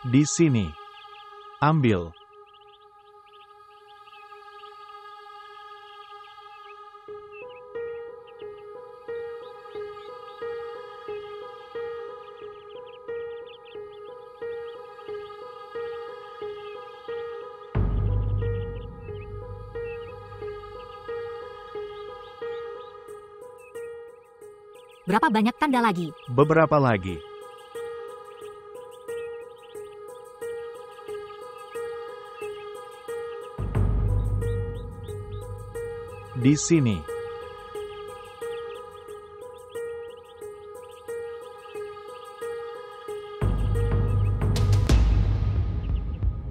Di sini. Ambil. Berapa banyak tanda lagi? Beberapa lagi. Di sini.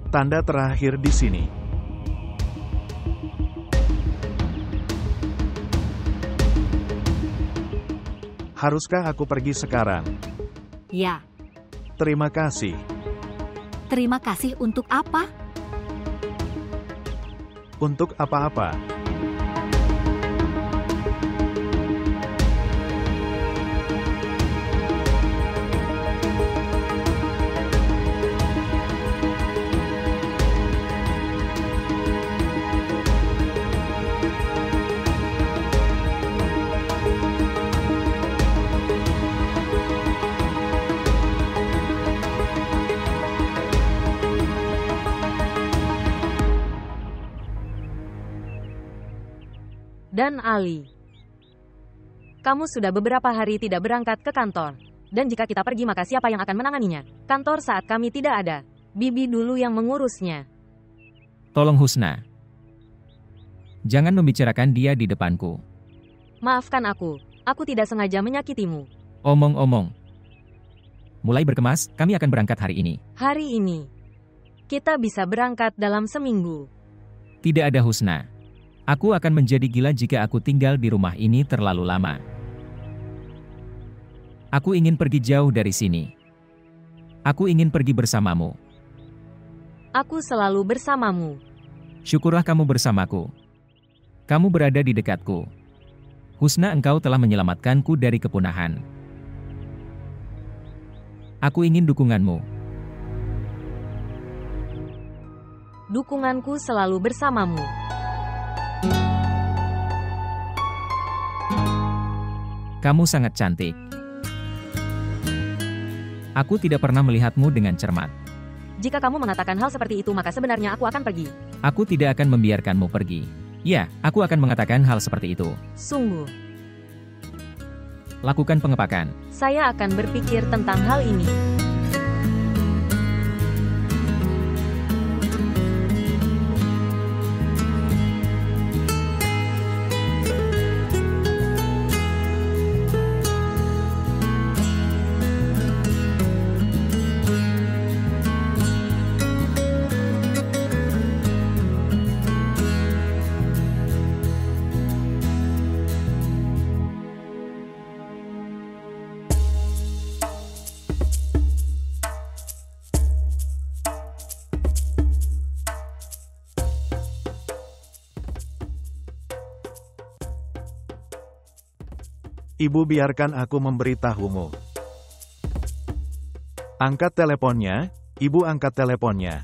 Tanda terakhir di sini. Haruskah aku pergi sekarang? Ya. Terima kasih. Terima kasih untuk apa? Untuk apa-apa. Dan Ali. Kamu sudah beberapa hari tidak berangkat ke kantor. Dan jika kita pergi maka siapa yang akan menanganinya? Kantor saat kami tidak ada. Bibi dulu yang mengurusnya. Tolong Husna. Jangan membicarakan dia di depanku. Maafkan aku. Aku tidak sengaja menyakitimu. Omong-omong. Mulai berkemas, kami akan berangkat hari ini. Hari ini. Kita bisa berangkat dalam seminggu. Tidak ada Husna. Aku akan menjadi gila jika aku tinggal di rumah ini terlalu lama. Aku ingin pergi jauh dari sini. Aku ingin pergi bersamamu. Aku selalu bersamamu. Syukurlah kamu bersamaku. Kamu berada di dekatku. Husna, engkau telah menyelamatkanku dari kepunahan. Aku ingin dukunganmu. Dukunganku selalu bersamamu. Kamu sangat cantik. Aku tidak pernah melihatmu dengan cermat. Jika kamu mengatakan hal seperti itu maka sebenarnya aku akan pergi. Aku tidak akan membiarkanmu pergi. Ya, aku akan mengatakan hal seperti itu. Sungguh. Lakukan pengepakan. Saya akan berpikir tentang hal ini. Ibu, biarkan aku memberitahumu. Angkat teleponnya, Ibu, angkat teleponnya.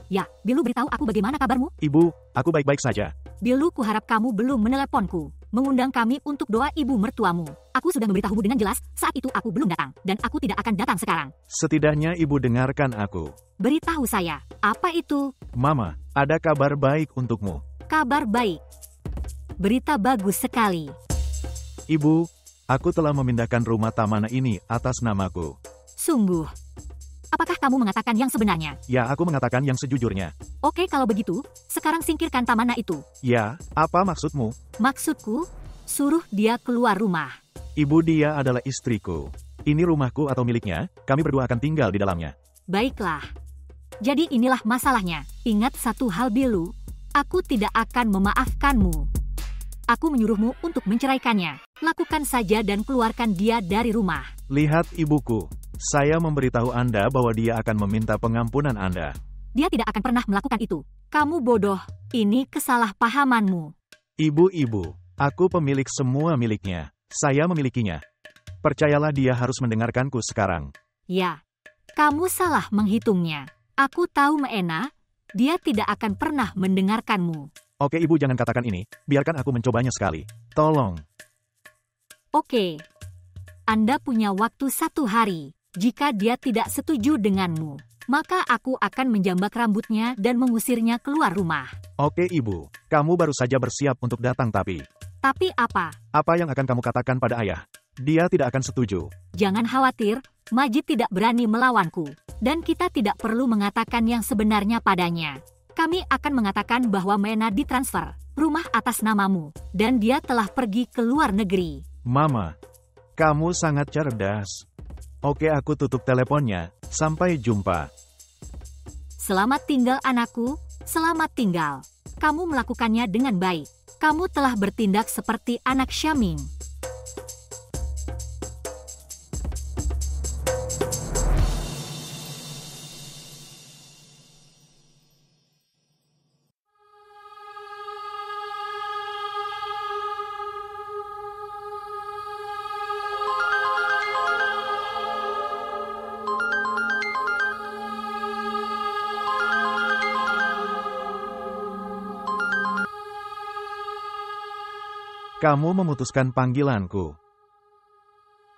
Ya, Bilu, beritahu aku bagaimana kabarmu? Ibu, aku baik-baik saja. Bilu, kuharap kamu belum meneleponku. Mengundang kami untuk doa ibu mertuamu. Aku sudah memberitahumu dengan jelas, saat itu aku belum datang. Dan aku tidak akan datang sekarang. Setidaknya Ibu dengarkan aku. Beritahu saya, apa itu? Mama, ada kabar baik untukmu. Kabar baik. Berita bagus sekali. Ibu, aku telah memindahkan rumah Tamana ini atas namaku. Sungguh. Apakah kamu mengatakan yang sebenarnya? Ya, aku mengatakan yang sejujurnya. Oke, kalau begitu, sekarang singkirkan Tamana itu. Ya, apa maksudmu? Maksudku, suruh dia keluar rumah. Ibu, dia adalah istriku. Ini rumahku atau miliknya, kami berdua akan tinggal di dalamnya. Baiklah. Jadi inilah masalahnya. Ingat satu hal, Bilu. Aku tidak akan memaafkanmu. Aku menyuruhmu untuk menceraikannya. Lakukan saja dan keluarkan dia dari rumah. Lihat ibuku. Saya memberitahu Anda bahwa dia akan meminta pengampunan Anda. Dia tidak akan pernah melakukan itu. Kamu bodoh. Ini kesalahpahamanmu. Ibu, aku pemilik semua miliknya. Saya memilikinya. Percayalah, dia harus mendengarkanku sekarang. Ya. Kamu salah menghitungnya. Aku tahu Meena, dia tidak akan pernah mendengarkanmu. Oke ibu jangan katakan ini, biarkan aku mencobanya sekali. Tolong. Oke. Anda punya waktu 1 hari. Jika dia tidak setuju denganmu, maka aku akan menjambak rambutnya dan mengusirnya keluar rumah. Oke ibu, kamu baru saja bersiap untuk datang tapi... Tapi apa? Apa yang akan kamu katakan pada ayah? Dia tidak akan setuju. Jangan khawatir, Majid tidak berani melawanku. Dan kita tidak perlu mengatakan yang sebenarnya padanya. Kami akan mengatakan bahwa Meena ditransfer rumah atas namamu, dan dia telah pergi ke luar negeri. Mama, kamu sangat cerdas. Oke aku tutup teleponnya, sampai jumpa. Selamat tinggal anakku, selamat tinggal. Kamu melakukannya dengan baik. Kamu telah bertindak seperti anak Syaming. Kamu memutuskan panggilanku.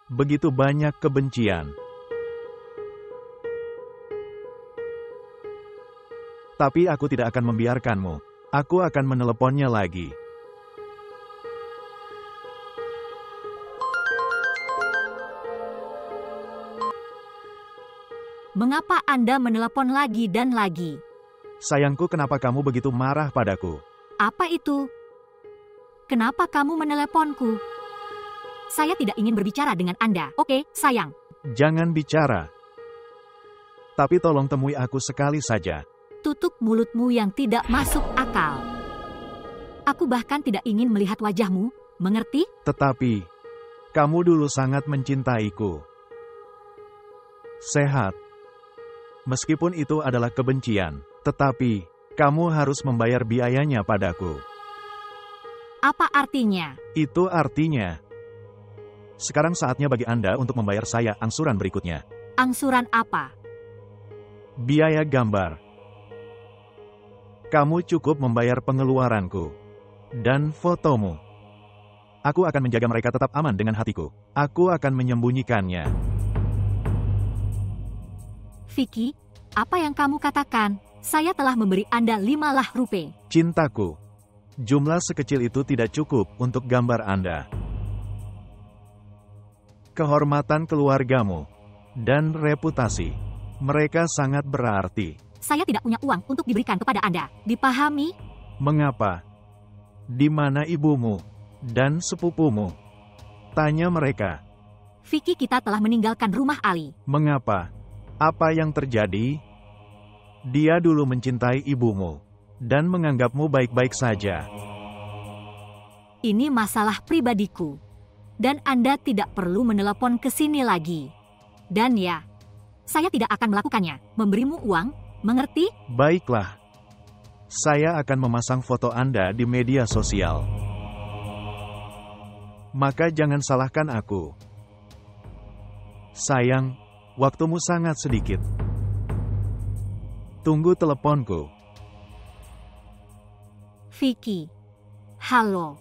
Begitu banyak kebencian. Tapi aku tidak akan membiarkanmu. Aku akan meneleponnya lagi. Mengapa Anda menelepon lagi dan lagi? Sayangku, kenapa kamu begitu marah padaku? Apa itu? Kenapa kamu meneleponku? Saya tidak ingin berbicara dengan Anda. Oke, sayang. Jangan bicara. Tapi tolong temui aku sekali saja. Tutup mulutmu yang tidak masuk akal. Aku bahkan tidak ingin melihat wajahmu, mengerti? Tetapi, kamu dulu sangat mencintaiku. Sehat. Meskipun itu adalah kebencian, tetapi, kamu harus membayar biayanya padaku. Apa artinya? Itu artinya, sekarang saatnya bagi Anda untuk membayar saya angsuran berikutnya. Angsuran apa? Biaya gambar. Kamu cukup membayar pengeluaranku. Dan fotomu. Aku akan menjaga mereka tetap aman dengan hatiku. Aku akan menyembunyikannya. Vicky, apa yang kamu katakan? Saya telah memberi Anda 5 rupiah. Cintaku. Jumlah sekecil itu tidak cukup untuk gambar Anda. Kehormatan keluargamu dan reputasi, mereka sangat berarti. Saya tidak punya uang untuk diberikan kepada Anda. Dipahami? Mengapa? Di mana ibumu dan sepupumu? Tanya mereka. Vicky, kita telah meninggalkan rumah Ali. Mengapa? Apa yang terjadi? Dia dulu mencintai ibumu dan menganggapmu baik-baik saja. Ini masalah pribadiku. Dan Anda tidak perlu menelepon ke sini lagi. Dan ya, saya tidak akan melakukannya. Memberimu uang, mengerti? Baiklah. Saya akan memasang foto Anda di media sosial. Maka jangan salahkan aku. Sayang, waktumu sangat sedikit. Tunggu teleponku. Vicky. Halo.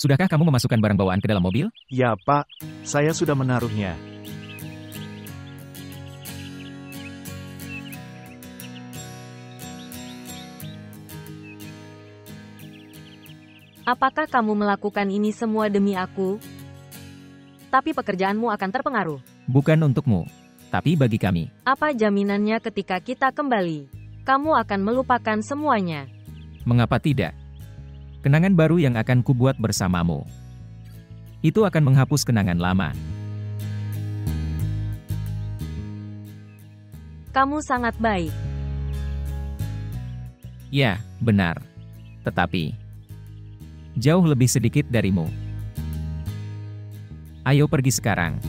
Sudahkah kamu memasukkan barang bawaan ke dalam mobil? Ya, Pak. Saya sudah menaruhnya. Apakah kamu melakukan ini semua demi aku? Tapi pekerjaanmu akan terpengaruh. Bukan untukmu, tapi bagi kami. Apa jaminannya ketika kita kembali? Kamu akan melupakan semuanya. Mengapa tidak? Kenangan baru yang akan kubuat bersamamu. Itu akan menghapus kenangan lama. Kamu sangat baik. Ya, benar. Tetapi jauh lebih sedikit darimu. Ayo pergi sekarang.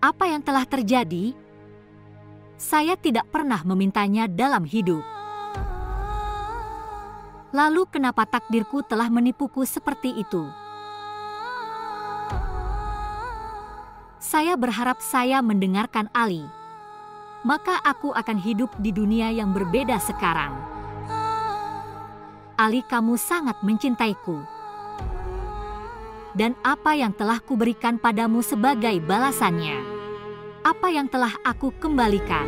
Apa yang telah terjadi? Saya tidak pernah memintanya dalam hidup. Lalu kenapa takdirku telah menipuku seperti itu? Saya berharap saya mendengarkan Ali. Maka aku akan hidup di dunia yang berbeda sekarang. Ali, kamu sangat mencintaiku. Dan apa yang telah kuberikan padamu sebagai balasannya? Apa yang telah aku kembalikan?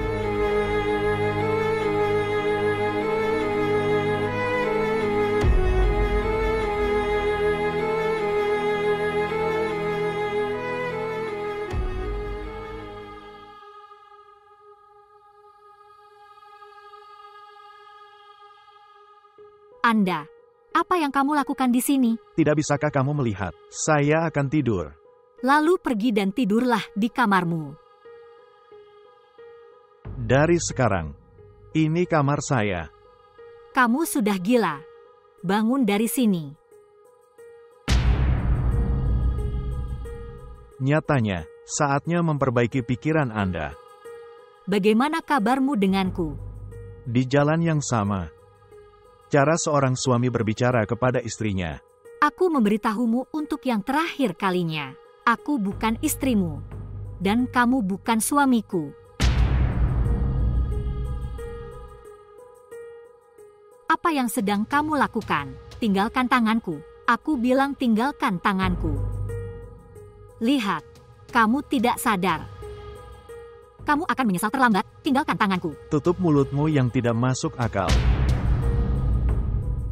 Anda, apa yang kamu lakukan di sini? Tidak bisakah kamu melihat? Saya akan tidur. Lalu pergi dan tidurlah di kamarmu. Dari sekarang, ini kamar saya. Kamu sudah gila. Bangun dari sini. Nyatanya, saatnya memperbaiki pikiran Anda. Bagaimana kabarmu denganku? Di jalan yang sama. Cara seorang suami berbicara kepada istrinya. Aku memberitahumu untuk yang terakhir kalinya. Aku bukan istrimu. Dan kamu bukan suamiku. Apa yang sedang kamu lakukan? Tinggalkan tanganku. Aku bilang tinggalkan tanganku. Lihat, kamu tidak sadar. Kamu akan menyesal terlambat. Tinggalkan tanganku. Tutup mulutmu yang tidak masuk akal.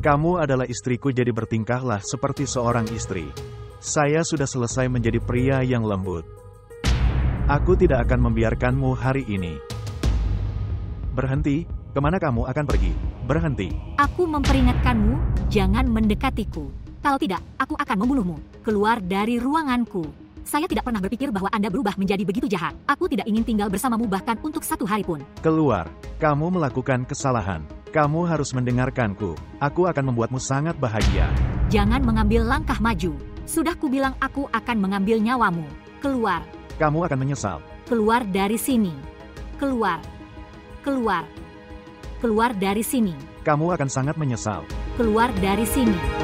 Kamu adalah istriku, jadi bertingkahlah seperti seorang istri. Saya sudah selesai menjadi pria yang lembut. Aku tidak akan membiarkanmu hari ini. Berhenti, kemana kamu akan pergi? Berhenti. Aku memperingatkanmu, jangan mendekatiku. Kalau tidak, aku akan membunuhmu. Keluar dari ruanganku. Saya tidak pernah berpikir bahwa Anda berubah menjadi begitu jahat. Aku tidak ingin tinggal bersamamu bahkan untuk satu hari pun. Keluar. Kamu melakukan kesalahan. Kamu harus mendengarkanku. Aku akan membuatmu sangat bahagia. Jangan mengambil langkah maju. Sudah kubilang aku akan mengambil nyawamu. Keluar. Kamu akan menyesal. Keluar dari sini. Keluar. Keluar. Keluar dari sini. Kamu akan sangat menyesal. Keluar dari sini.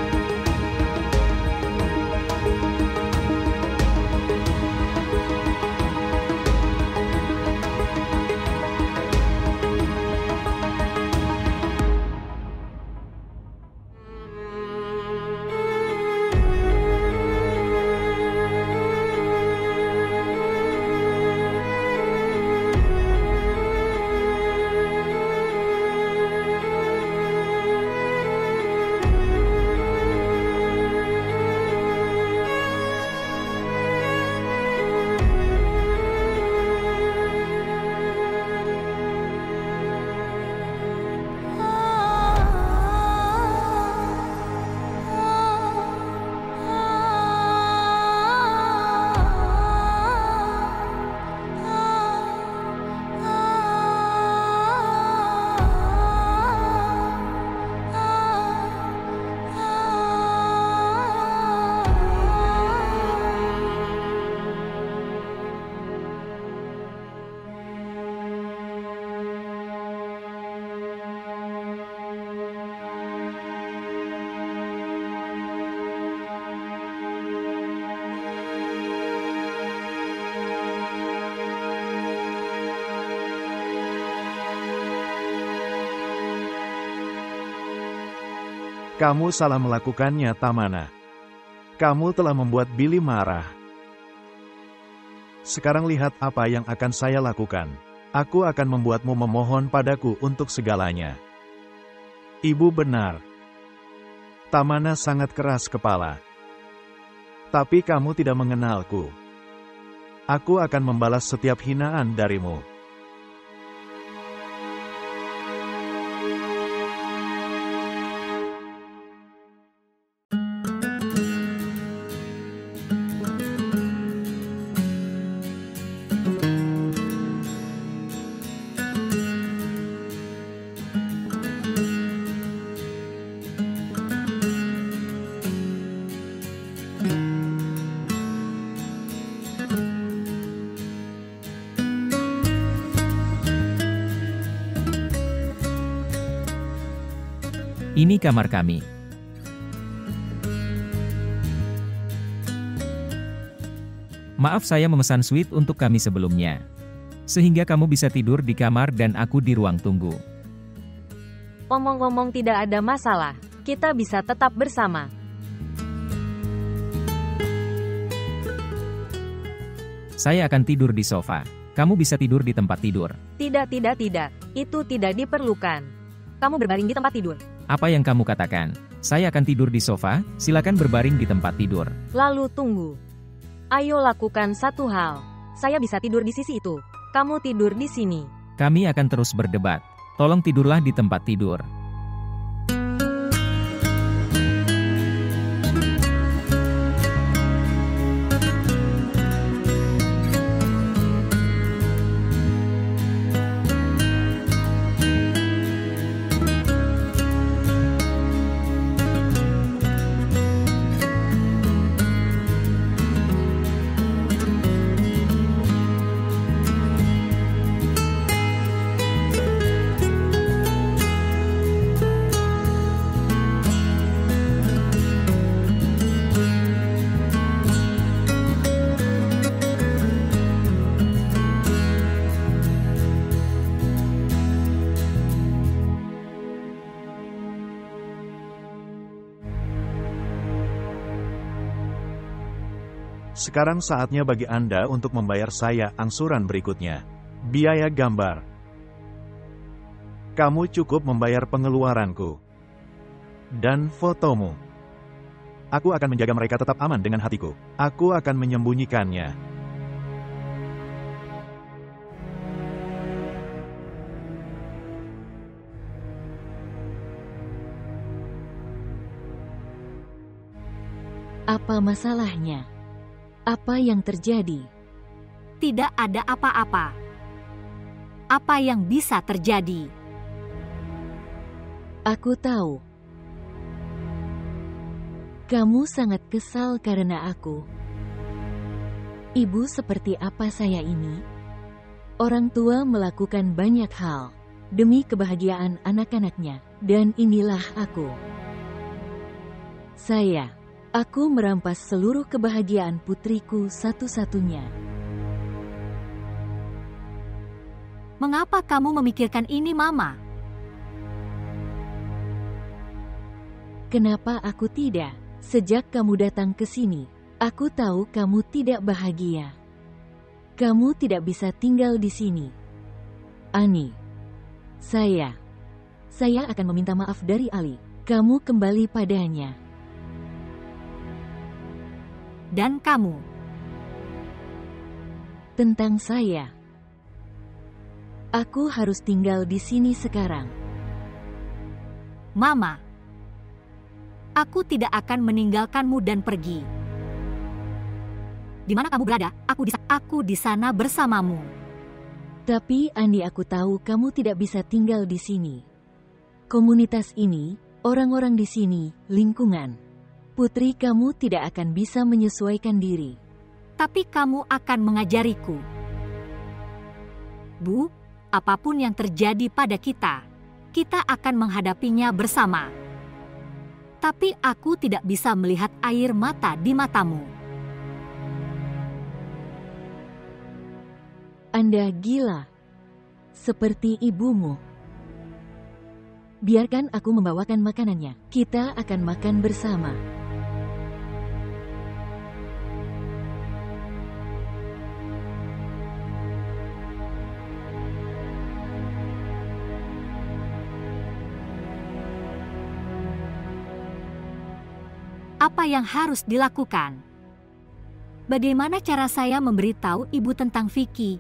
Kamu salah melakukannya, Tamana. Kamu telah membuat Billy marah. Sekarang lihat apa yang akan saya lakukan. Aku akan membuatmu memohon padaku untuk segalanya. Ibu benar. Tamana sangat keras kepala. Tapi kamu tidak mengenalku. Aku akan membalas setiap hinaan darimu. Ini kamar kami. Maaf, saya memesan suite untuk kami sebelumnya. Sehingga kamu bisa tidur di kamar dan aku di ruang tunggu. Omong-omong tidak ada masalah. Kita bisa tetap bersama. Saya akan tidur di sofa. Kamu bisa tidur di tempat tidur. Tidak. Itu tidak diperlukan. Kamu berbaring di tempat tidur. Apa yang kamu katakan? Saya akan tidur di sofa, silakan berbaring di tempat tidur. Lalu tunggu. Ayo lakukan satu hal. Saya bisa tidur di sisi itu. Kamu tidur di sini. Kami akan terus berdebat. Tolong tidurlah di tempat tidur. Sekarang saatnya bagi Anda untuk membayar saya angsuran berikutnya. Biaya gambar. Kamu cukup membayar pengeluaranku. Dan fotomu. Aku akan menjaga mereka tetap aman dengan hatiku. Aku akan menyembunyikannya. Apa masalahnya? Apa yang terjadi? Tidak ada apa-apa. Apa yang bisa terjadi? Aku tahu. Kamu sangat kesal karena aku. Ibu seperti apa saya ini? Orang tua melakukan banyak hal demi kebahagiaan anak-anaknya, dan inilah aku. Aku merampas seluruh kebahagiaan putriku satu-satunya. Mengapa kamu memikirkan ini, Mama? Kenapa aku tidak? Sejak kamu datang ke sini, aku tahu kamu tidak bahagia. Kamu tidak bisa tinggal di sini. Ani, saya akan meminta maaf dari Ali. Kamu kembali padanya. Dan kamu. Tentang saya. Aku harus tinggal di sini sekarang. Mama. Aku tidak akan meninggalkanmu dan pergi. Di mana kamu berada, aku di sana bersamamu. Tapi Andi, aku tahu kamu tidak bisa tinggal di sini. Komunitas ini, orang-orang di sini, lingkungan. Putri kamu tidak akan bisa menyesuaikan diri. Tapi kamu akan mengajariku. Bu, apapun yang terjadi pada kita akan menghadapinya bersama. Tapi aku tidak bisa melihat air mata di matamu. Anda gila, seperti ibumu. Biarkan aku membawakan makanannya. Kita akan makan bersama. Apa yang harus dilakukan? Bagaimana cara saya memberitahu ibu tentang Vicky?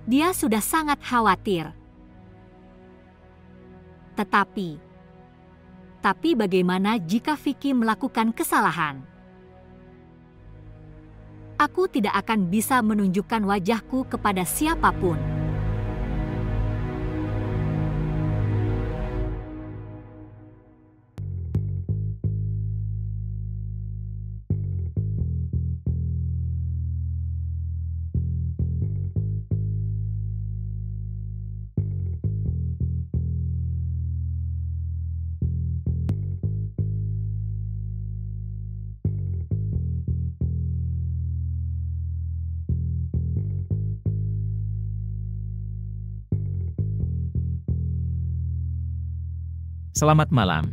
Dia sudah sangat khawatir. Tetapi bagaimana jika Vicky melakukan kesalahan? Aku tidak akan bisa menunjukkan wajahku kepada siapapun. Selamat malam.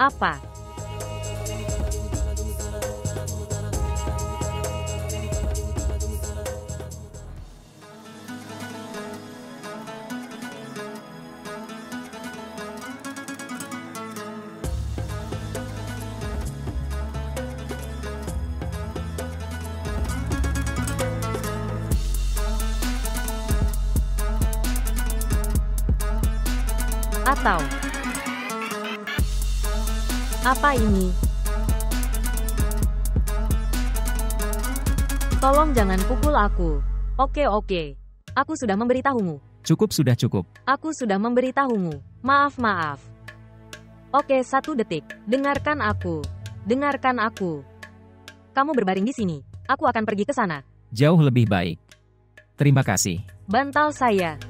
Apa? Atau apa ini? Tolong jangan pukul aku. Oke. Aku sudah memberitahumu. Cukup sudah cukup. Aku sudah memberitahumu. Maaf. Oke, 1 detik. Dengarkan aku. Kamu berbaring di sini. Aku akan pergi ke sana. Jauh lebih baik. Terima kasih. Bantal saya.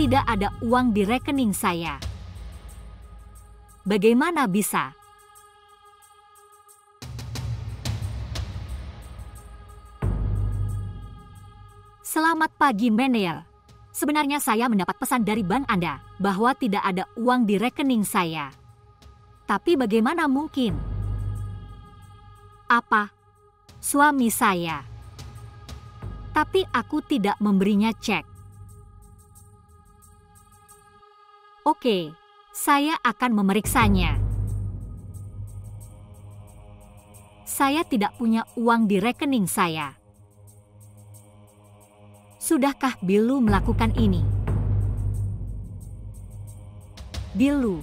Tidak ada uang di rekening saya. Bagaimana bisa? Selamat pagi, Menel. Sebenarnya saya mendapat pesan dari bank Anda bahwa tidak ada uang di rekening saya. Tapi bagaimana mungkin? Apa? Suami saya. Tapi aku tidak memberinya cek. Oke, saya akan memeriksanya. Saya tidak punya uang di rekening saya. Sudahkah Bilu melakukan ini? Bilu.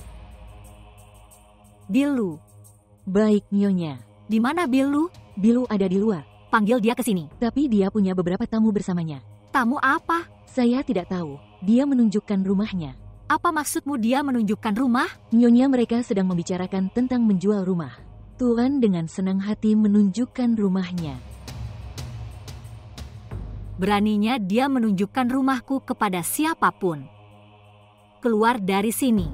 Baik, Nyonya. Di mana Bilu? Bilu ada di luar, Panggil dia ke sini. tapi dia punya beberapa tamu bersamanya. Tamu apa? Saya tidak tahu. Dia menunjukkan rumahnya. Apa maksudmu dia menunjukkan rumah? Nyonya, mereka sedang membicarakan tentang menjual rumah. Tuan dengan senang hati menunjukkan rumahnya. Beraninya dia menunjukkan rumahku kepada siapapun. Keluar dari sini.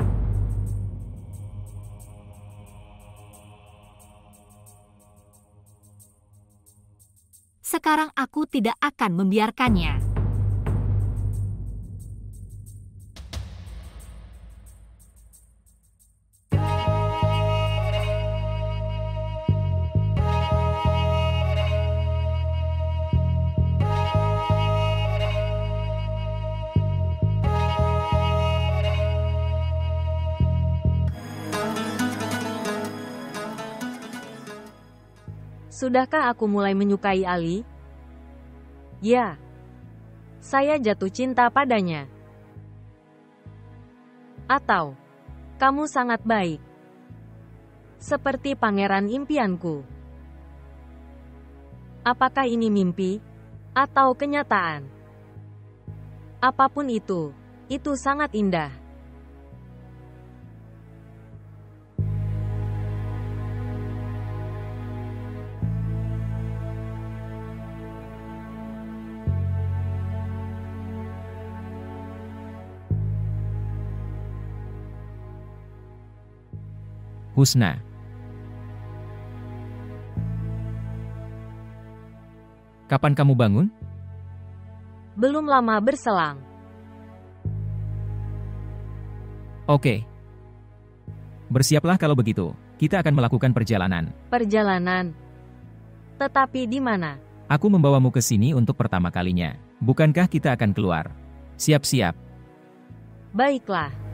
Sekarang aku tidak akan membiarkannya. Sudahkah aku mulai menyukai Ali? Ya. Saya jatuh cinta padanya. Atau, kamu sangat baik. Seperti pangeran impianku. Apakah ini mimpi? Atau kenyataan? Apapun itu sangat indah. Husna. Kapan kamu bangun? Belum lama berselang. Oke. Bersiaplah kalau begitu. Kita akan melakukan perjalanan. Perjalanan. Tetapi di mana? Aku membawamu ke sini untuk pertama kalinya. Bukankah kita akan keluar? Siap-siap. Baiklah.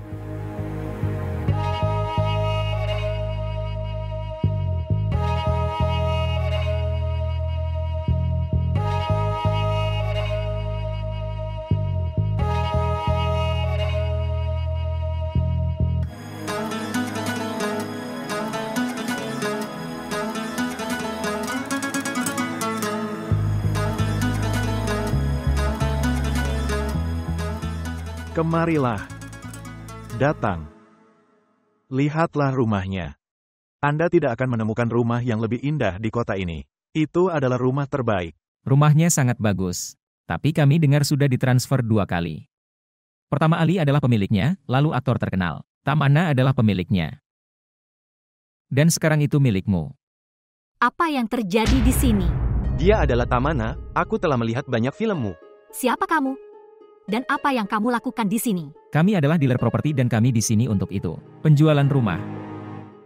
Kemarilah. Datang. Lihatlah rumahnya. Anda tidak akan menemukan rumah yang lebih indah di kota ini. Itu adalah rumah terbaik. Rumahnya sangat bagus. Tapi kami dengar sudah ditransfer 2 kali. Pertama Ali adalah pemiliknya, lalu aktor terkenal. Tamana adalah pemiliknya. Dan sekarang itu milikmu. Apa yang terjadi di sini? Dia adalah Tamana, aku telah melihat banyak filmmu. Siapa kamu? Dan apa yang kamu lakukan di sini? Kami adalah dealer properti dan kami di sini untuk itu. Penjualan rumah.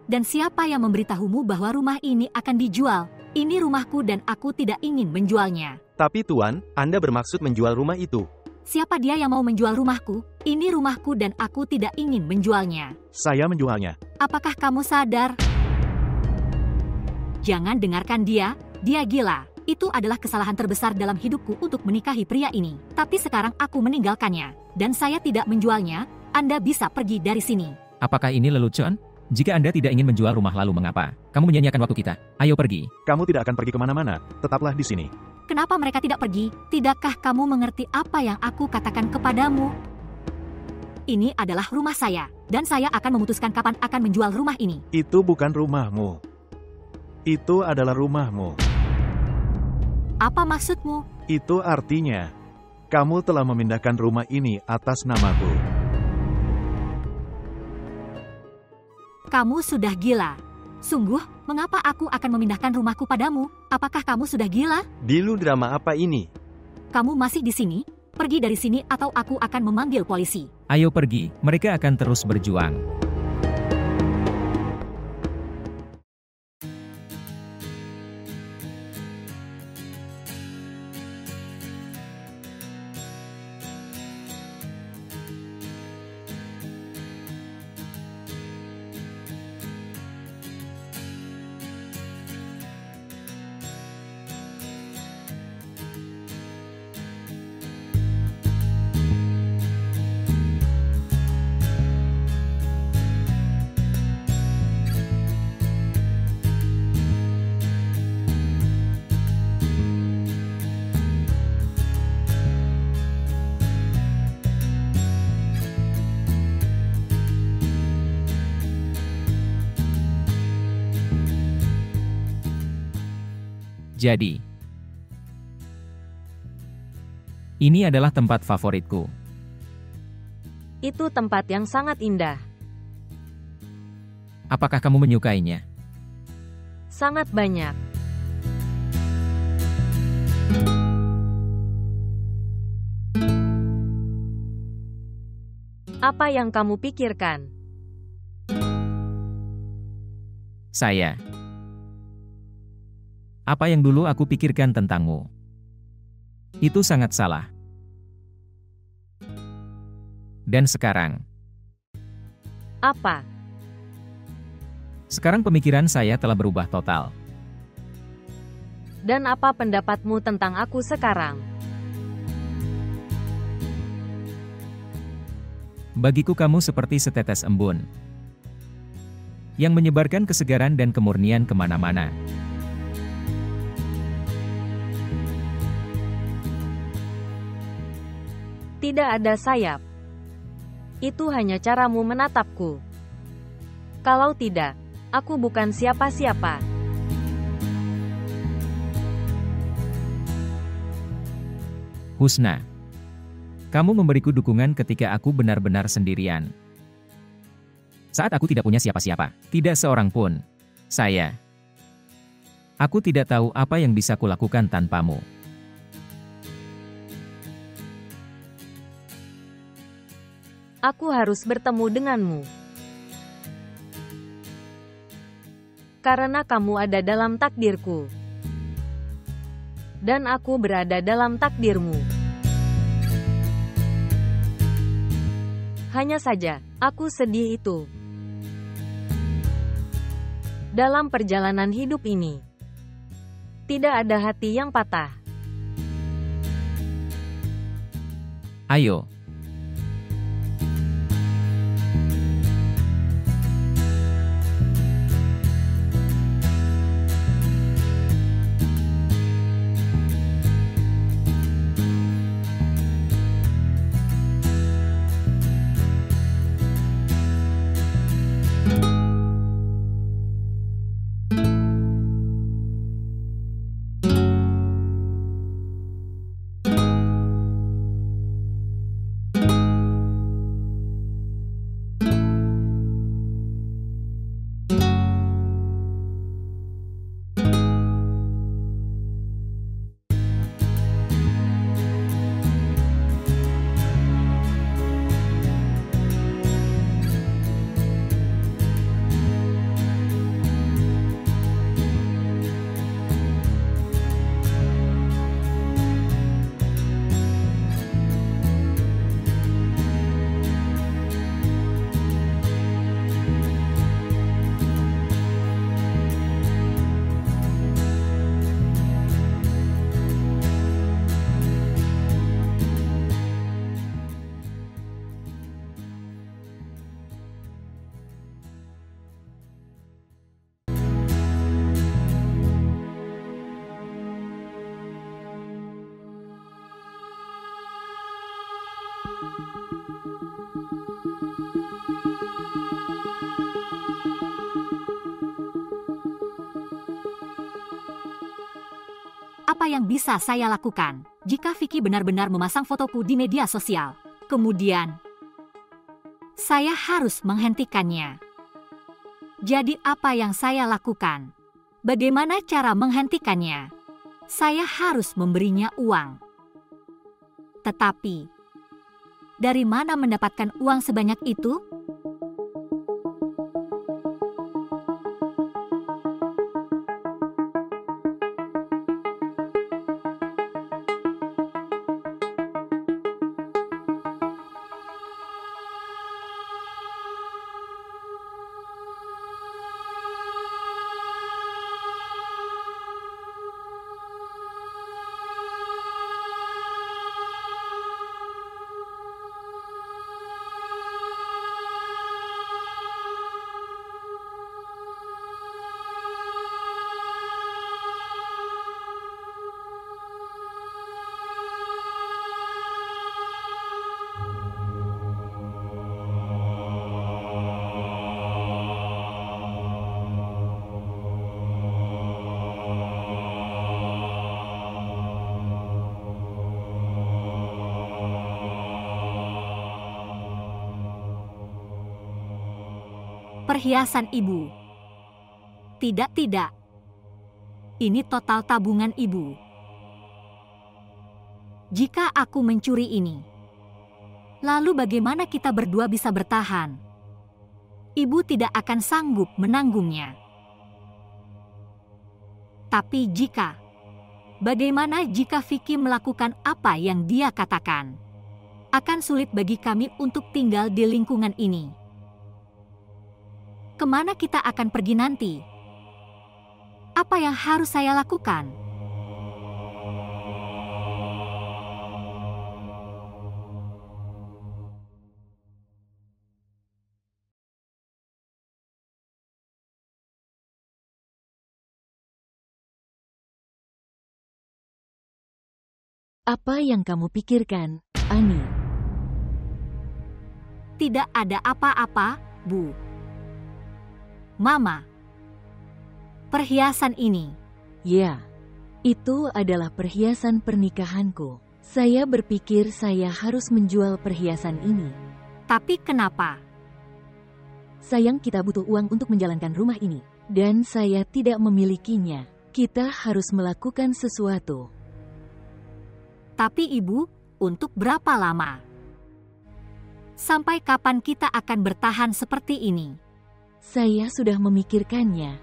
Dan siapa yang memberitahumu bahwa rumah ini akan dijual? Ini rumahku dan aku tidak ingin menjualnya. Tapi Tuan, Anda bermaksud menjual rumah itu. Siapa dia yang mau menjual rumahku? Ini rumahku dan aku tidak ingin menjualnya. Saya menjualnya. Apakah kamu sadar? Jangan dengarkan dia gila. Itu adalah kesalahan terbesar dalam hidupku untuk menikahi pria ini. Tapi sekarang aku meninggalkannya. Dan saya tidak menjualnya, Anda bisa pergi dari sini. Apakah ini lelucon? Jika Anda tidak ingin menjual rumah lalu mengapa? Kamu menyanyiakan waktu kita. Ayo pergi. Kamu tidak akan pergi kemana-mana. Tetaplah di sini. Kenapa mereka tidak pergi? Tidakkah kamu mengerti apa yang aku katakan kepadamu? Ini adalah rumah saya. Dan saya akan memutuskan kapan akan menjual rumah ini. Itu bukan rumahmu. Itu adalah rumahmu. Apa maksudmu? Itu artinya, kamu telah memindahkan rumah ini atas namaku. Kamu sudah gila. Sungguh, mengapa aku akan memindahkan rumahku padamu? Apakah kamu sudah gila? Bilu drama apa ini? Kamu masih di sini? Pergi dari sini atau aku akan memanggil polisi. Ayo pergi, mereka akan terus berjuang. Jadi, ini adalah tempat favoritku. Itu tempat yang sangat indah. Apakah kamu menyukainya? Sangat banyak. Apa yang kamu pikirkan? Saya. Apa yang dulu aku pikirkan tentangmu? Itu sangat salah. Dan sekarang? Apa? Sekarang pemikiran saya telah berubah total. Dan apa pendapatmu tentang aku sekarang? Bagiku kamu seperti setetes embun yang menyebarkan kesegaran dan kemurnian kemana-mana. Tidak ada sayap. Itu hanya caramu menatapku. Kalau tidak, aku bukan siapa-siapa. Husna, kamu memberiku dukungan ketika aku benar-benar sendirian. Saat aku tidak punya siapa-siapa, tidak seorang pun. Aku tidak tahu apa yang bisa kulakukan tanpamu. Aku harus bertemu denganmu. Karena kamu ada dalam takdirku. Dan aku berada dalam takdirmu. Hanya saja, aku sedih itu. Dalam perjalanan hidup ini, tidak ada hati yang patah. Ayo. Apa yang bisa saya lakukan jika Vicky benar-benar memasang fotoku di media sosial? Kemudian, saya harus menghentikannya. Jadi apa yang saya lakukan? Bagaimana cara menghentikannya? Saya harus memberinya uang. Tetapi, dari mana mendapatkan uang sebanyak itu? Perhiasan ibu. Tidak. Ini total tabungan ibu. Jika aku mencuri ini, lalu bagaimana kita berdua bisa bertahan? Ibu tidak akan sanggup menanggungnya. Tapi bagaimana jika Vicky melakukan apa yang dia katakan? Akan sulit bagi kami untuk tinggal di lingkungan ini. Kemana kita akan pergi nanti? Apa yang harus saya lakukan? Apa yang kamu pikirkan, Ani? Tidak ada apa-apa, Bu. Mama, perhiasan ini. Ya, itu adalah perhiasan pernikahanku. Saya berpikir saya harus menjual perhiasan ini. Tapi kenapa? Sayang, kita butuh uang untuk menjalankan rumah ini. Dan saya tidak memilikinya. Kita harus melakukan sesuatu. Tapi Ibu, untuk berapa lama? Sampai kapan kita akan bertahan seperti ini? Saya sudah memikirkannya.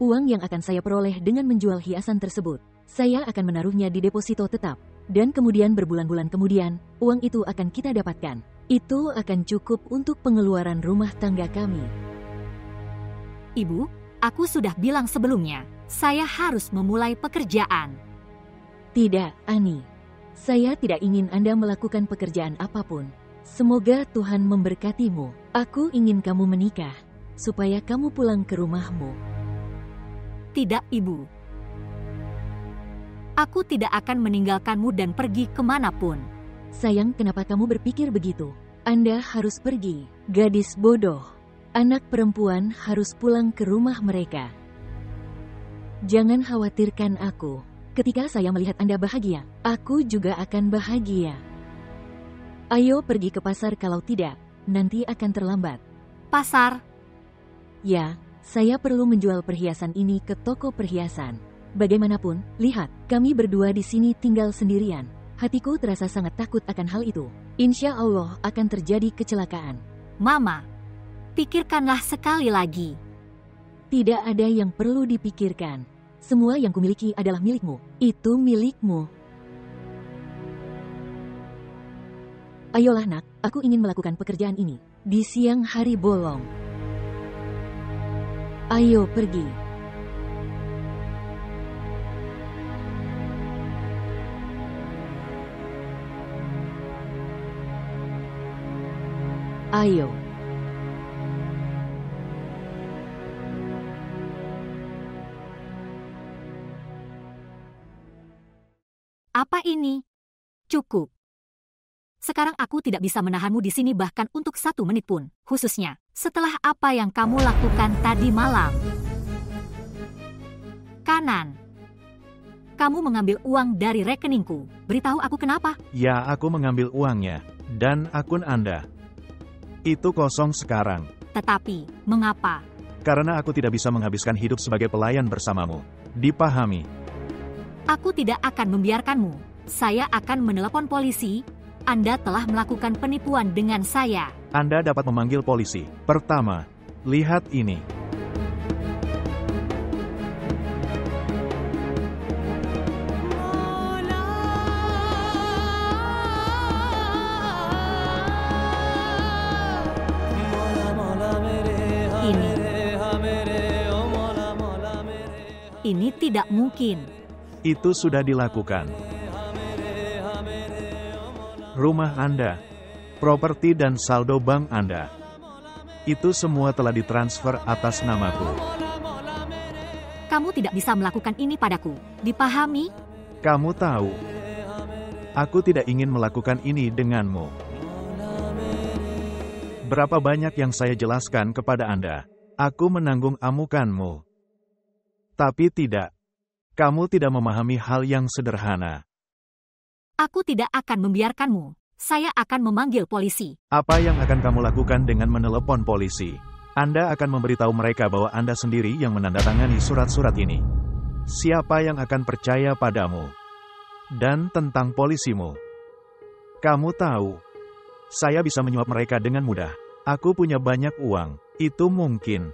Uang yang akan saya peroleh dengan menjual hiasan tersebut, saya akan menaruhnya di deposito tetap. Dan kemudian berbulan-bulan kemudian, uang itu akan kita dapatkan. Itu akan cukup untuk pengeluaran rumah tangga kami. Ibu, aku sudah bilang sebelumnya, saya harus memulai pekerjaan. Tidak, Ani. Saya tidak ingin Anda melakukan pekerjaan apapun. Semoga Tuhan memberkatimu. Aku ingin kamu menikah, supaya kamu pulang ke rumahmu. Tidak, Ibu. Aku tidak akan meninggalkanmu dan pergi kemanapun. Sayang, kenapa kamu berpikir begitu? Anda harus pergi. Gadis bodoh. Anak perempuan harus pulang ke rumah mereka. Jangan khawatirkan aku. Ketika saya melihat Anda bahagia, aku juga akan bahagia. Ayo pergi ke pasar, kalau tidak, nanti akan terlambat. Pasar? Ya, saya perlu menjual perhiasan ini ke toko perhiasan. Bagaimanapun, lihat, kami berdua di sini tinggal sendirian. Hatiku terasa sangat takut akan hal itu. Insya Allah akan terjadi kecelakaan. Mama, pikirkanlah sekali lagi. Tidak ada yang perlu dipikirkan. Semua yang kumiliki adalah milikmu. Itu milikmu. Ayolah nak, aku ingin melakukan pekerjaan ini. Di siang hari bolong. Ayo pergi. Ayo. Apa ini? Cukup. Sekarang aku tidak bisa menahanmu di sini bahkan untuk 1 menit pun, khususnya setelah apa yang kamu lakukan tadi malam. Kanan. Kamu mengambil uang dari rekeningku. Beritahu aku kenapa? Ya, aku mengambil uangnya. Dan akun Anda. Itu kosong sekarang. Tetapi, mengapa? Karena aku tidak bisa menghabiskan hidup sebagai pelayan bersamamu. Dipahami. Aku tidak akan membiarkanmu. Saya akan menelepon polisi, Anda telah melakukan penipuan dengan saya. Anda dapat memanggil polisi. Pertama, lihat ini. Ini tidak mungkin. Itu sudah dilakukan. Rumah Anda, properti dan saldo bank Anda. Itu semua telah ditransfer atas namaku. Kamu tidak bisa melakukan ini padaku. Dipahami? Kamu tahu, aku tidak ingin melakukan ini denganmu. Berapa banyak yang saya jelaskan kepada Anda. Aku menanggung amukanmu. Tapi tidak. Kamu tidak memahami hal yang sederhana. Aku tidak akan membiarkanmu. Saya akan memanggil polisi. Apa yang akan kamu lakukan dengan menelepon polisi? Anda akan memberitahu mereka bahwa Anda sendiri yang menandatangani surat-surat ini. Siapa yang akan percaya padamu? Dan tentang polisimu. Kamu tahu, saya bisa menyuap mereka dengan mudah. Aku punya banyak uang. Itu mungkin.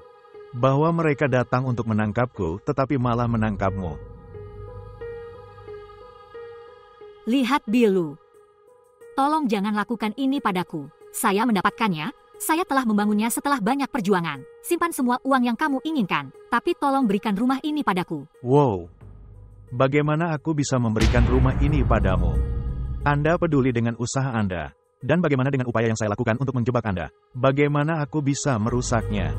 Bahwa mereka datang untuk menangkapku, tetapi malah menangkapmu. Lihat Bilu. Tolong jangan lakukan ini padaku. Saya mendapatkannya. Saya telah membangunnya setelah banyak perjuangan. Simpan semua uang yang kamu inginkan. Tapi tolong berikan rumah ini padaku. Wow. Bagaimana aku bisa memberikan rumah ini padamu? Anda peduli dengan usaha Anda. Dan bagaimana dengan upaya yang saya lakukan untuk menjebak Anda? Bagaimana aku bisa merusaknya?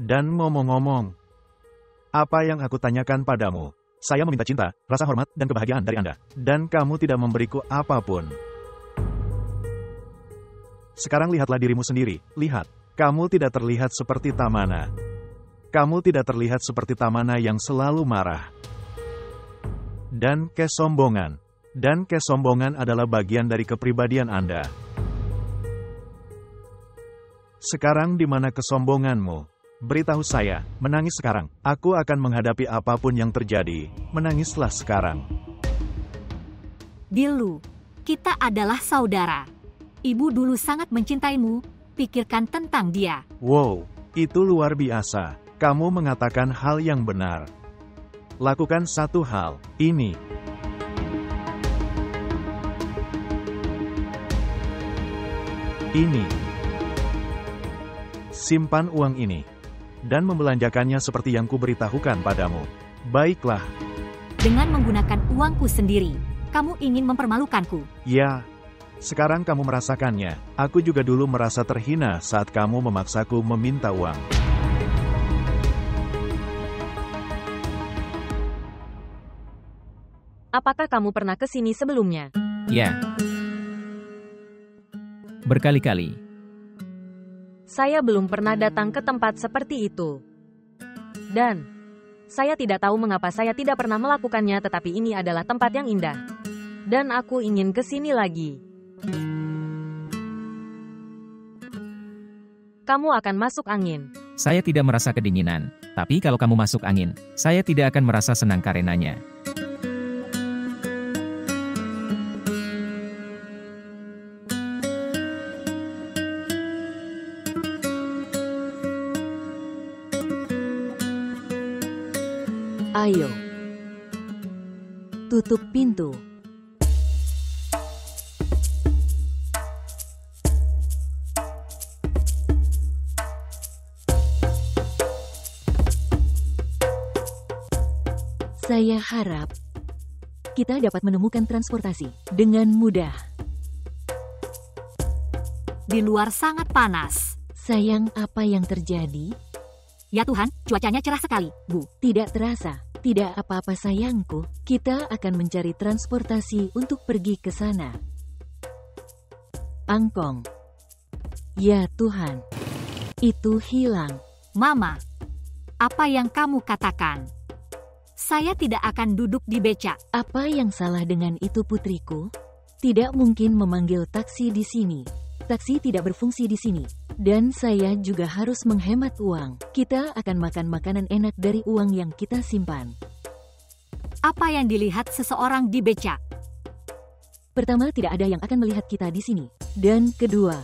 Dan ngomong-ngomong, apa yang aku tanyakan padamu? Saya meminta cinta, rasa hormat, dan kebahagiaan dari Anda. Dan kamu tidak memberiku apapun. Sekarang lihatlah dirimu sendiri. Lihat, kamu tidak terlihat seperti Tamana. Kamu tidak terlihat seperti Tamana yang selalu marah. Dan kesombongan. Dan kesombongan adalah bagian dari kepribadian Anda. Sekarang di mana kesombonganmu? Beritahu saya, menangis sekarang. Aku akan menghadapi apapun yang terjadi. Menangislah sekarang. Bilu, kita adalah saudara. Ibu dulu sangat mencintaimu. Pikirkan tentang dia. Wow, itu luar biasa. Kamu mengatakan hal yang benar. Lakukan satu hal, ini. Ini. Simpan uang ini. Dan membelanjakannya seperti yang kuberitahukan padamu. Baiklah. Dengan menggunakan uangku sendiri, kamu ingin mempermalukanku. Ya, sekarang kamu merasakannya. Aku juga dulu merasa terhina saat kamu memaksaku meminta uang. Apakah kamu pernah ke sini sebelumnya? Ya. Berkali-kali. Saya belum pernah datang ke tempat seperti itu. Dan saya tidak tahu mengapa saya tidak pernah melakukannya, tetapi ini adalah tempat yang indah. Dan aku ingin ke sini lagi. Kamu akan masuk angin. Saya tidak merasa kedinginan, tapi kalau kamu masuk angin, saya tidak akan merasa senang karenanya. Ayo, tutup pintu. Saya harap kita dapat menemukan transportasi dengan mudah. Di luar sangat panas. Sayang, apa yang terjadi? Ya Tuhan, cuacanya cerah sekali, Bu. Tidak terasa. Tidak apa-apa sayangku, kita akan mencari transportasi untuk pergi ke sana. Angkong. Ya Tuhan, itu hilang. Mama, apa yang kamu katakan? Saya tidak akan duduk di becak. Apa yang salah dengan itu putriku? Tidak mungkin memanggil taksi di sini. Taksi tidak berfungsi di sini. Dan saya juga harus menghemat uang. Kita akan makan makanan enak dari uang yang kita simpan. Apa yang dilihat seseorang di becak? Pertama, tidak ada yang akan melihat kita di sini. Dan kedua,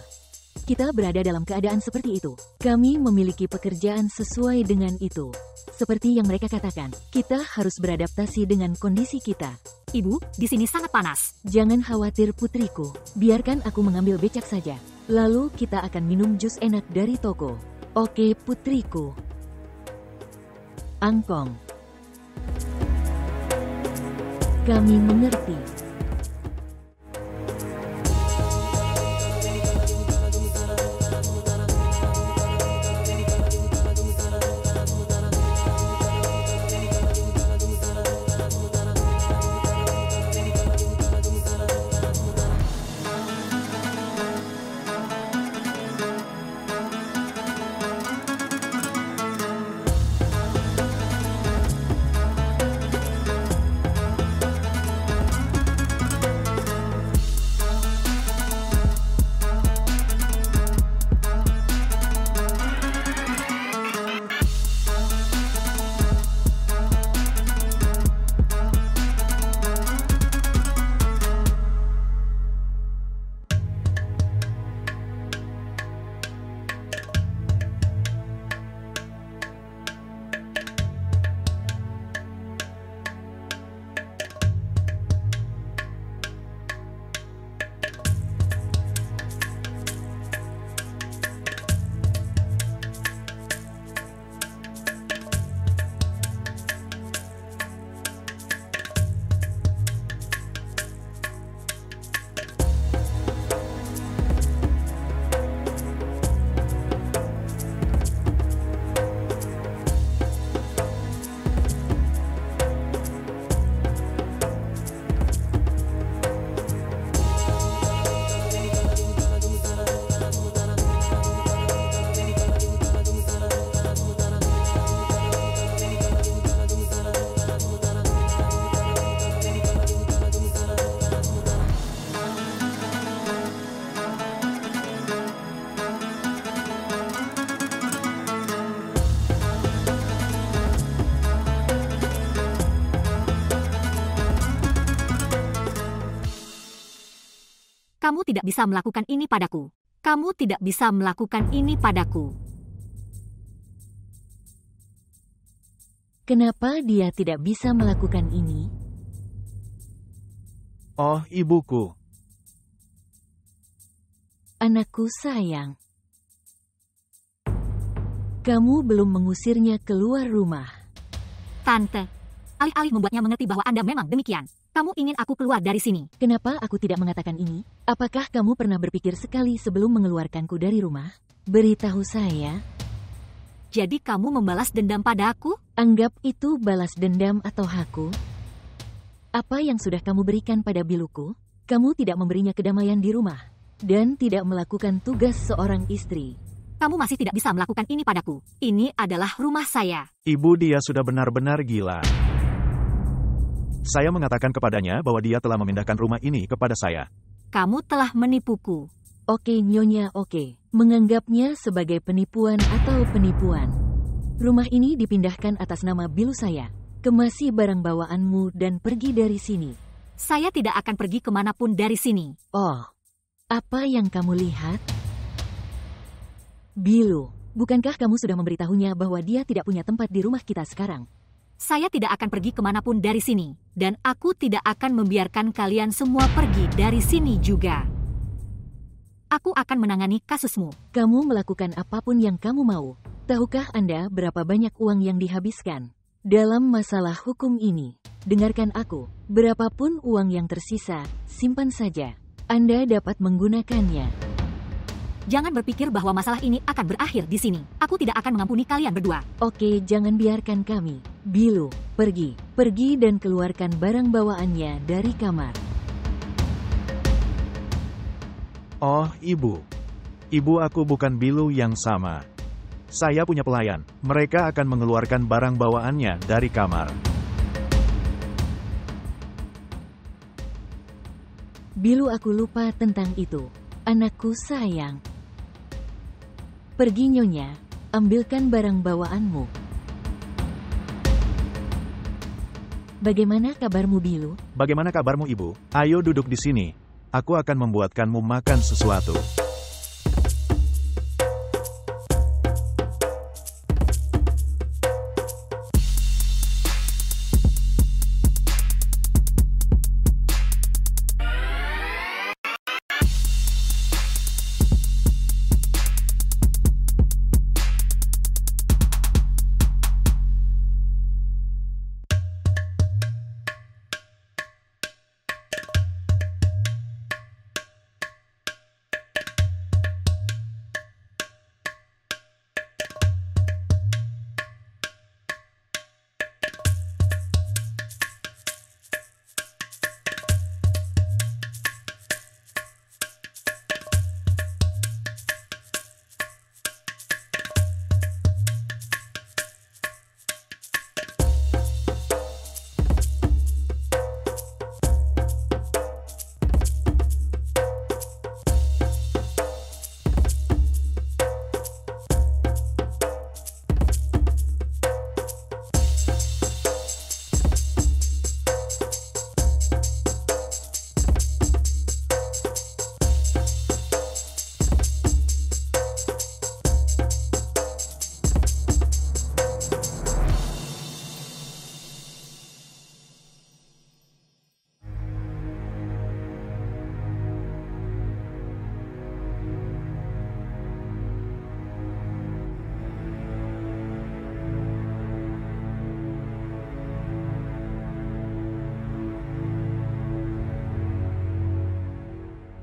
kita berada dalam keadaan seperti itu. Kami memiliki pekerjaan sesuai dengan itu. Seperti yang mereka katakan, kita harus beradaptasi dengan kondisi kita. Ibu, di sini sangat panas. Jangan khawatir putriku, biarkan aku mengambil becak saja. Lalu kita akan minum jus enak dari toko. Oke putriku. Angkong. Kami mengerti. Kamu tidak bisa melakukan ini padaku. Kamu tidak bisa melakukan ini padaku. Kenapa dia tidak bisa melakukan ini? Oh, ibuku. Anakku sayang. Kamu belum mengusirnya keluar rumah. Tante, alih-alih membuatnya mengerti bahwa Anda memang demikian. Kamu ingin aku keluar dari sini. Kenapa aku tidak mengatakan ini? Apakah kamu pernah berpikir sekali sebelum mengeluarkanku dari rumah? Beritahu saya. Jadi kamu membalas dendam padaku? Anggap itu balas dendam atau haku. Apa yang sudah kamu berikan pada Biluku? Kamu tidak memberinya kedamaian di rumah. Dan tidak melakukan tugas seorang istri. Kamu masih tidak bisa melakukan ini padaku. Ini adalah rumah saya. Ibu, dia sudah benar-benar gila. Saya mengatakan kepadanya bahwa dia telah memindahkan rumah ini kepada saya. Kamu telah menipuku. Oke, Nyonya, oke. Menganggapnya sebagai penipuan atau penipuan. Rumah ini dipindahkan atas nama Bilu saya. Kemasi barang bawaanmu dan pergi dari sini. Saya tidak akan pergi kemanapun dari sini. Oh, apa yang kamu lihat? Bilu, bukankah kamu sudah memberitahunya bahwa dia tidak punya tempat di rumah kita sekarang? Saya tidak akan pergi kemanapun dari sini. Dan aku tidak akan membiarkan kalian semua pergi dari sini juga. Aku akan menangani kasusmu. Kamu melakukan apapun yang kamu mau. Tahukah Anda berapa banyak uang yang dihabiskan dalam masalah hukum ini? Dengarkan aku. Berapapun uang yang tersisa, simpan saja. Anda dapat menggunakannya. Jangan berpikir bahwa masalah ini akan berakhir di sini. Aku tidak akan mengampuni kalian berdua. Oke, jangan biarkan kami. Bilu, pergi. Pergi dan keluarkan barang bawaannya dari kamar. Oh, ibu. Ibu, aku bukan Bilu yang sama. Saya punya pelayan. Mereka akan mengeluarkan barang bawaannya dari kamar. Bilu, aku lupa tentang itu. Anakku sayang. Pergi, Nyonya. Ambilkan barang bawaanmu. Bagaimana kabarmu, Bilu? Bagaimana kabarmu, Ibu? Ayo duduk di sini. Aku akan membuatkanmu makan sesuatu.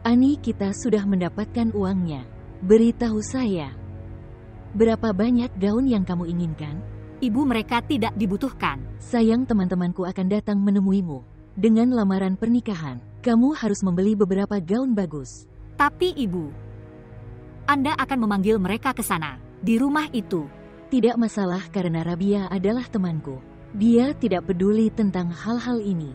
Ani, kita sudah mendapatkan uangnya. Beritahu saya, berapa banyak gaun yang kamu inginkan? Ibu, mereka tidak dibutuhkan. Sayang, teman-temanku akan datang menemuimu. Dengan lamaran pernikahan, kamu harus membeli beberapa gaun bagus. Tapi Ibu, Anda akan memanggil mereka ke sana, di rumah itu. Tidak masalah karena Rabia adalah temanku. Dia tidak peduli tentang hal-hal ini.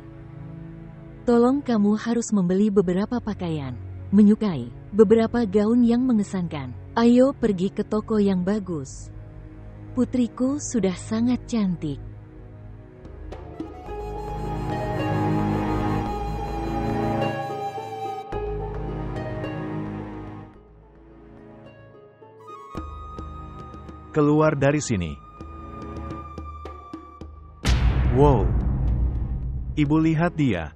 Tolong, kamu harus membeli beberapa pakaian, menyukai beberapa gaun yang mengesankan. Ayo pergi ke toko yang bagus. Putriku sudah sangat cantik. Keluar dari sini. Wow. Ibu, lihat dia.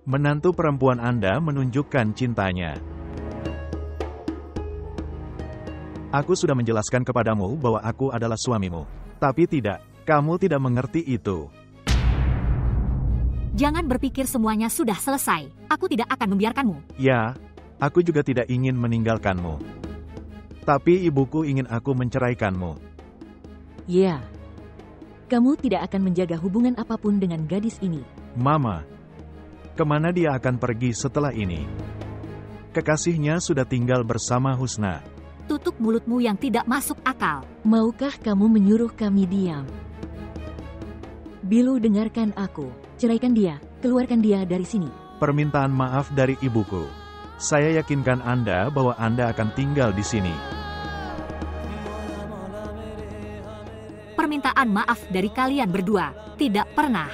Menantu perempuan Anda menunjukkan cintanya. Aku sudah menjelaskan kepadamu bahwa aku adalah suamimu. Tapi tidak, kamu tidak mengerti itu. Jangan berpikir semuanya sudah selesai. Aku tidak akan membiarkanmu. Ya, aku juga tidak ingin meninggalkanmu. Tapi ibuku ingin aku menceraikanmu. Ya, kamu tidak akan menjaga hubungan apapun dengan gadis ini. Mama, kemana dia akan pergi setelah ini? Kekasihnya sudah tinggal bersama Husna. Tutup mulutmu yang tidak masuk akal. Maukah kamu menyuruh kami diam? Bilu, dengarkan aku. Ceraikan dia, keluarkan dia dari sini. Permintaan maaf dari ibuku. Saya yakinkan Anda bahwa Anda akan tinggal di sini. Permintaan maaf dari kalian berdua, tidak pernah.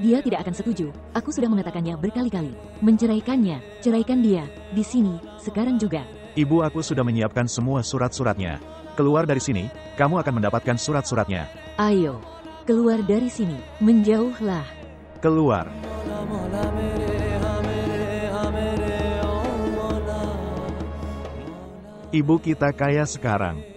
Dia tidak akan setuju. Aku sudah mengatakannya berkali-kali. Menceraikannya, ceraikan dia, di sini, sekarang juga. Ibu, aku sudah menyiapkan semua surat-suratnya. Keluar dari sini, kamu akan mendapatkan surat-suratnya. Ayo, keluar dari sini, menjauhlah. Keluar. Ibu kita kaya sekarang.